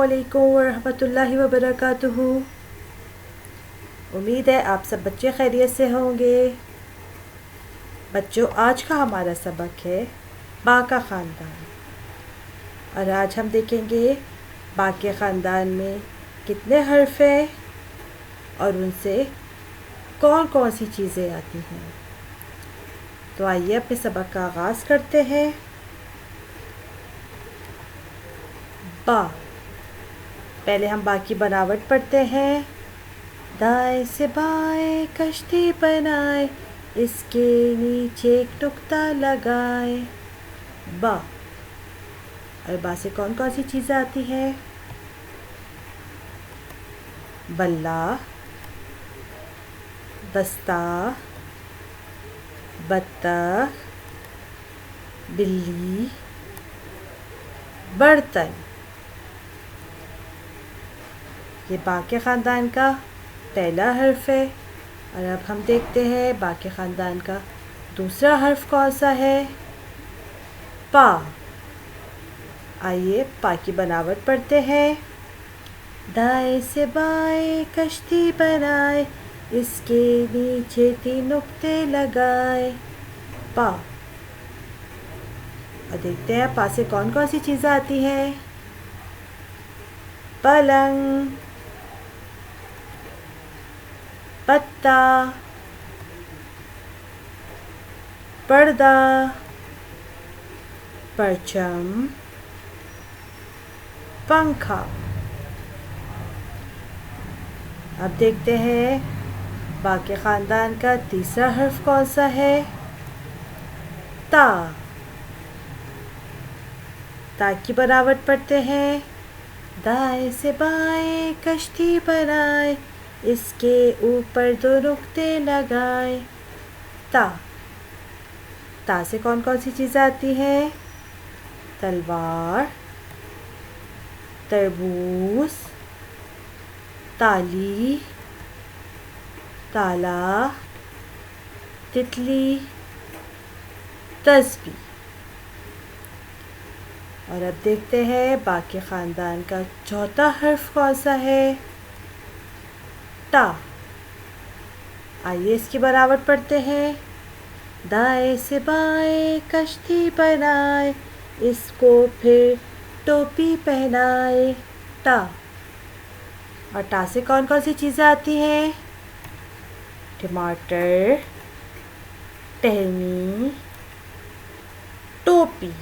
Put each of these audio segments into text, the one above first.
वालेकुम वरहमतुल्लाहि वबरकातुहू। उम्मीद है आप सब बच्चे खैरियत से होंगे। बच्चों, आज का हमारा सबक है बा का ख़ानदान और आज हम देखेंगे बा के ख़ानदान में कितने हर्फ हैं और उनसे कौन कौन सी चीज़ें आती हैं। तो आइए अपने सबक का आगाज़ करते हैं। बा, पहले हम बा की बनावट पढ़ते हैं। दाएं से बाएं कश्ती बनाए, इसके नीचे एक नुक्ता लगाए। बा, और बा से कौन कौन सी चीज़ें आती हैं? बल्ला, बस्ता, बत्तख, बिल्ली, बर्तन। ये बा के ख़ानदान का पहला हर्फ है। और अब हम देखते हैं बा के ख़ानदान का दूसरा हर्फ कौन सा है। पा, आइए पा की बनावट पढ़ते हैं। दाएं से बाएं कश्ती बनाए, इसके नीचे 3 नुक्ते लगाए। पा, और देखते हैं पा से कौन कौन सी चीज़ें आती हैं। पलंग, पत्ता, पर्दा, परचम, पंखा। अब देखते हैं बा के ख़ानदान का तीसरा हर्फ कौन सा है। ता, ता की बनावट पढ़ते हैं। दाएं से बाएं कश्ती बनाए, इसके ऊपर 2 नुक्ते लगाए। ता, ता से कौन कौन सी चीज़ें आती हैं। तलवार, तरबूज, ताली, ताला, तितली, तस्बीह। और अब देखते हैं बा के ख़ानदान का चौथा हर्फ कौन सा है। ता, आइए इसकी बनावट पढ़ते हैं। दाएं से बाएं कश्ती बनाए, इसको फिर टोपी पहनाए। ता, और ता से कौन कौन सी चीज़ें आती हैं। टमाटर, टहनी, टोपी।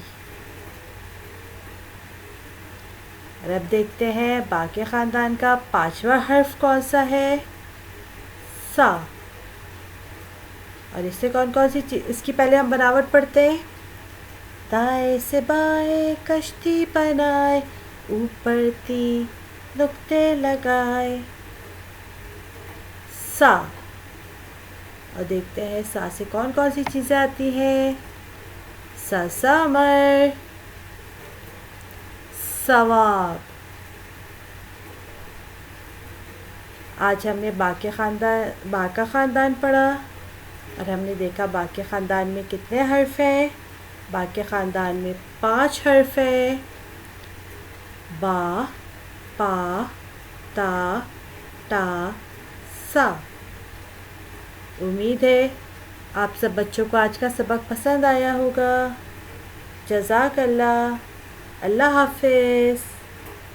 और अब देखते हैं बा के ख़ानदान का पांचवा हर्फ कौन सा है। सा, और इससे कौन कौन सी चीज़, इसकी पहले हम बनावट पढ़ते हैं। दाएं से बाएं कश्ती बनाए, ऊपर 3 नुक्ते लगाए। सा, और देखते हैं सा से कौन कौन सी चीज़ें आती हैं। समर, सवाब। आज हमने बा का ख़ानदान पढ़ा और हमने देखा बा के ख़ानदान में कितने हर्फ हैं। बा के ख़ानदान में 5 हर्फ हैं। बा, पा, ता, टा, सा। उम्मीद है आप सब बच्चों को आज का सबक पसंद आया होगा। जज़ाकल्लाह। अल्लाह हाफ़िज़।